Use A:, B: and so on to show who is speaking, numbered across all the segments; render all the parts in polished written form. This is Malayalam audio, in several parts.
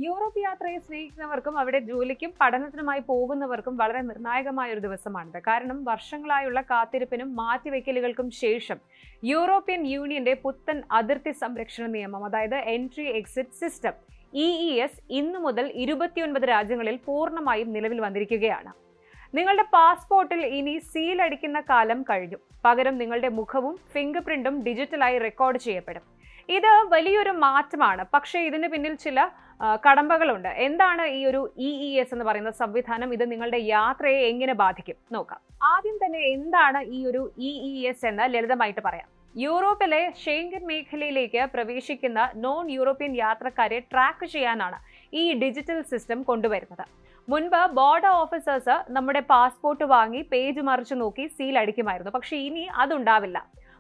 A: യൂറോപ്പ് യാത്രയെ സ്നേഹിക്കുന്നവർക്കും അവിടെ ജോലിക്കും പഠനത്തിനുമായി പോകുന്നവർക്കും വളരെ നിർണായകമായ ഒരു ദിവസമാണിത്. കാരണം വർഷങ്ങളായുള്ള കാത്തിരിപ്പിനും മാറ്റിവെക്കലുകൾക്കും ശേഷം യൂറോപ്യൻ യൂണിയന്റെ പുത്തൻ അതിർത്തി സംരക്ഷണ നിയമം, അതായത് എൻട്രി എക്സിറ്റ് സിസ്റ്റം EES, ഇന്നു മുതൽ 29 രാജ്യങ്ങളിൽ പൂർണ്ണമായും നിലവിൽ വന്നിരിക്കുകയാണ്. നിങ്ങളുടെ പാസ്പോർട്ടിൽ ഇനി സീൽ അടിക്കുന്ന കാലം കഴിഞ്ഞു. പകരം നിങ്ങളുടെ മുഖവും ഫിംഗർ പ്രിന്റും ഡിജിറ്റലായി റെക്കോർഡ് ചെയ്യപ്പെടും. ഇത് വലിയൊരു മാറ്റമാണ്. പക്ഷേ ഇതിന് പിന്നിൽ ചില കടമ്പകളുണ്ട്. എന്താണ് ഈ ഒരു EES എന്ന് പറയുന്ന സംവിധാനം? ഇത് നിങ്ങളുടെ യാത്രയെ എങ്ങനെ ബാധിക്കും നോക്കാം. ആദ്യം തന്നെ എന്താണ് ഈ ഒരു EES എന്ന് ലളിതമായിട്ട് പറയാം. യൂറോപ്പിലെ ഷെങ്കൻ മേഖലയിലേക്ക് പ്രവേശിക്കുന്ന നോൺ യൂറോപ്യൻ യാത്രക്കാരെ ട്രാക്ക് ചെയ്യാനാണ് ഈ ഡിജിറ്റൽ സിസ്റ്റം കൊണ്ടുവരുന്നത്. മുൻപ് ബോർഡർ ഓഫീസേഴ്സ് നമ്മുടെ പാസ്പോർട്ട് വാങ്ങി പേജ് മറിച്ച് നോക്കി സീൽ അടിക്കുമായിരുന്നു. പക്ഷേ ഇനി അതുണ്ടാവില്ല.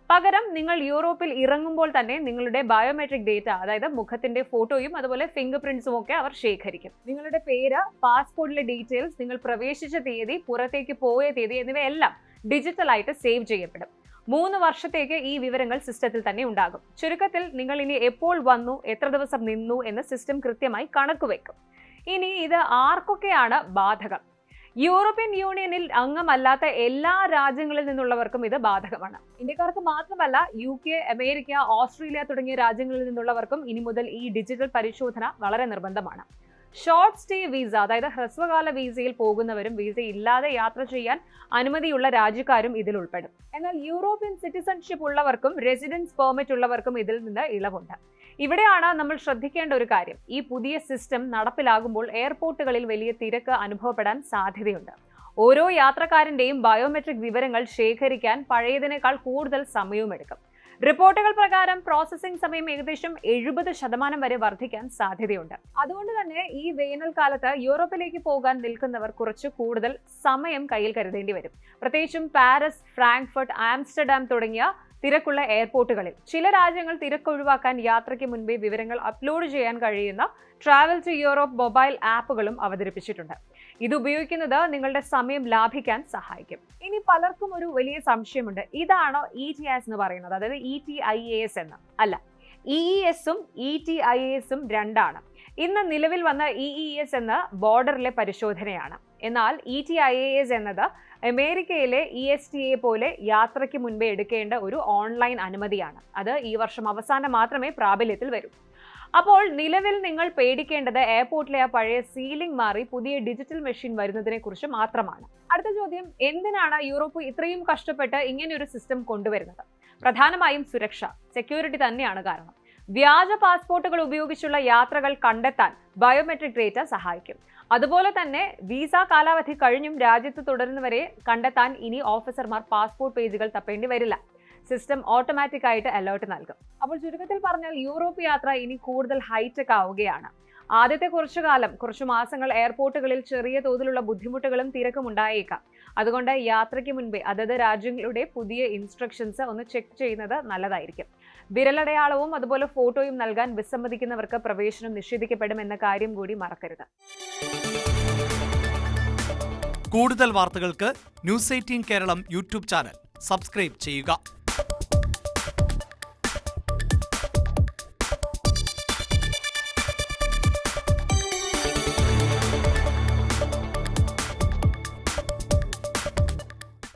A: പകരം നിങ്ങൾ യൂറോപ്പിൽ ഇറങ്ങുമ്പോൾ തന്നെ നിങ്ങളുടെ ബയോമെട്രിക് ഡേറ്റ, അതായത് മുഖത്തിന്റെ ഫോട്ടോയും അതുപോലെ ഫിംഗർ പ്രിന്റ്സും ഒക്കെ അവർ ശേഖരിക്കും. നിങ്ങളുടെ പേര്, പാസ്പോർട്ടിലെ ഡീറ്റെയിൽസ്, നിങ്ങൾ പ്രവേശിച്ച തീയതി, പുറത്തേക്ക് പോയ തീയതി എന്നിവയെല്ലാം ഡിജിറ്റലായിട്ട് സേവ് ചെയ്യപ്പെടും. 3 വർഷത്തേക്ക് ഈ വിവരങ്ങൾ സിസ്റ്റത്തിൽ തന്നെ ഉണ്ടാകും. ചുരുക്കത്തിൽ നിങ്ങൾ ഇനി എപ്പോൾ വന്നു, എത്ര ദിവസം നിന്നു എന്ന് സിസ്റ്റം കൃത്യമായി കണക്കുവെക്കും. ഇനി ഇത് ആർക്കൊക്കെയാണ് ബാധകം? യൂറോപ്യൻ യൂണിയനിൽ അംഗമല്ലാത്ത എല്ലാ രാജ്യങ്ങളിൽ നിന്നുള്ളവർക്കും ഇത് ബാധകമാണ്. ഇന്ത്യക്കാർക്ക് മാത്രമല്ല, UK, അമേരിക്ക, ഓസ്ട്രേലിയ തുടങ്ങിയ രാജ്യങ്ങളിൽ നിന്നുള്ളവർക്കും ഇനി മുതൽ ഈ ഡിജിറ്റൽ പരിശോധന വളരെ നിർബന്ധമാണ്. ഷോർട്ട് സ്റ്റേ വിസ, അതായത് ഹ്രസ്വകാല വിസയിൽ പോകുന്നവരും വിസ ഇല്ലാതെ യാത്ര ചെയ്യാൻ അനുമതിയുള്ള രാജ്യക്കാരും ഇതിൽ ഉൾപ്പെടും. എന്നാൽ യൂറോപ്യൻ സിറ്റിസൺഷിപ്പ് ഉള്ളവർക്കും റെസിഡൻസ് പെർമിറ്റ് ഉള്ളവർക്കും ഇതിൽ നിന്ന് ഇളവുണ്ട്. ഇവിടെയാണ് നമ്മൾ ശ്രദ്ധിക്കേണ്ട ഒരു കാര്യം. ഈ പുതിയ സിസ്റ്റം നടപ്പിലാകുമ്പോൾ എയർപോർട്ടുകളിൽ വലിയ തിരക്ക് അനുഭവപ്പെടാൻ സാധ്യതയുണ്ട്. ഓരോ യാത്രക്കാരന്റെയും ബയോമെട്രിക് വിവരങ്ങൾ ശേഖരിക്കാൻ പഴയതിനേക്കാൾ കൂടുതൽ സമയവുമെടുക്കും. റിപ്പോർട്ടുകൾ പ്രകാരം പ്രോസസ്സിംഗ് സമയം ഏകദേശം 70% വരെ വർദ്ധിക്കാൻ സാധ്യതയുണ്ട്. അതുകൊണ്ട് തന്നെ ഈ വേനൽക്കാലത്ത് യൂറോപ്പിലേക്ക് പോകാൻ നിൽക്കുന്നവർ കുറച്ച് കൂടുതൽ സമയം കയ്യിൽ കരുതേണ്ടി വരും. പ്രത്യേകിച്ചും പാരീസ്, ഫ്രാങ്ക്ഫർട്ട്, ആംസ്റ്റർഡാം തുടങ്ങിയ തിരക്കുള്ള എയർപോർട്ടുകളിൽ. ചില രാജ്യങ്ങൾ തിരക്കൊഴിവാക്കാൻ യാത്രയ്ക്ക് മുൻപേ വിവരങ്ങൾ അപ്ലോഡ് ചെയ്യാൻ കഴിയുന്ന ട്രാവൽ ടു യൂറോപ്പ് മൊബൈൽ ആപ്പുകളും അവതരിപ്പിച്ചിട്ടുണ്ട്. ഇത് ഉപയോഗിക്കുന്നത് നിങ്ങളുടെ സമയം ലാഭിക്കാൻ സഹായിക്കും. ഇനി പലർക്കും ഒരു വലിയ സംശയമുണ്ട്. ഇതാണോ ETIAS എന്ന് പറയുന്നത്, അതായത് ETIAS എന്ന്? അല്ല, EES-ഉം ETIAS-ഉം രണ്ടാണ്. ഇന്ന് നിലവിൽ വന്ന EES എന്ന ബോർഡറിലെ പരിശോധനയാണ്. എന്നാൽ ETIAS എന്നത് അമേരിക്കയിലെ ESTA പോലെ യാത്രയ്ക്ക് മുൻപേ എടുക്കേണ്ട ഒരു ഓൺലൈൻ അനുമതിയാണ്. അത് ഈ വർഷം അവസാനം മാത്രമേ പ്രാബല്യത്തിൽ വരൂ. അപ്പോൾ നിലവിൽ നിങ്ങൾ പേടിക്കേണ്ടത് എയർപോർട്ടിലെ ആ പഴയ സീലിംഗ് മാറി പുതിയ ഡിജിറ്റൽ മെഷീൻ വരുന്നതിനെ കുറിച്ച് മാത്രമാണ്. അടുത്ത ചോദ്യം, എന്തിനാണ് യൂറോപ്പ് ഇത്രയും കഷ്ടപ്പെട്ട് ഇങ്ങനെയൊരു സിസ്റ്റം കൊണ്ടുവരുന്നത്? പ്രധാനമായും സുരക്ഷ, സെക്യൂരിറ്റി തന്നെയാണ് കാരണം. വ്യാജ പാസ്പോർട്ടുകൾ ഉപയോഗിച്ചുള്ള യാത്രകൾ കണ്ടെത്താൻ ബയോമെട്രിക് ഡേറ്റ സഹായിക്കും. അതുപോലെ തന്നെ വിസ കാലാവധി കഴിഞ്ഞും രാജ്യത്ത് തുടരുന്നവരെ കണ്ടെത്താൻ ഇനി ഓഫീസർമാർ പാസ്പോർട്ട് പേജുകൾ തപ്പേണ്ടി വരില്ല. സിസ്റ്റം ഓട്ടോമാറ്റിക് ആയിട്ട് അലേർട്ട് നൽകും. അപ്പോൾ ചുരുക്കത്തിൽ പറഞ്ഞാൽ യൂറോപ്പ് യാത്ര ഇനി കൂടുതൽ ഹൈടെക് ആവുകയാണ്. ആദ്യത്തെ കുറച്ചു മാസങ്ങൾ എയർപോർട്ടുകളിൽ ചെറിയ തോതിലുള്ള ബുദ്ധിമുട്ടുകളും തിരക്കും ഉണ്ടായേക്കാം. അതുകൊണ്ട് യാത്രയ്ക്ക് മുൻപേ അതത് രാജ്യങ്ങളുടെ പുതിയ ഇൻസ്ട്രക്ഷൻസ് ഒന്ന് ചെക്ക് ചെയ്യുന്നത് നല്ലതായിരിക്കും. വിരലടയാളവും അതുപോലെ ഫോട്ടോയും നൽകാൻ വിസമ്മതിക്കുന്നവർക്ക് പ്രവേശനം നിഷേധിക്കപ്പെടുമെന്ന കാര്യം കൂടി മറക്കരുത്.
B: കൂടുതൽ വാർത്തകൾക്ക് News 18 Keralam YouTube channel subscribe ചെയ്യുക.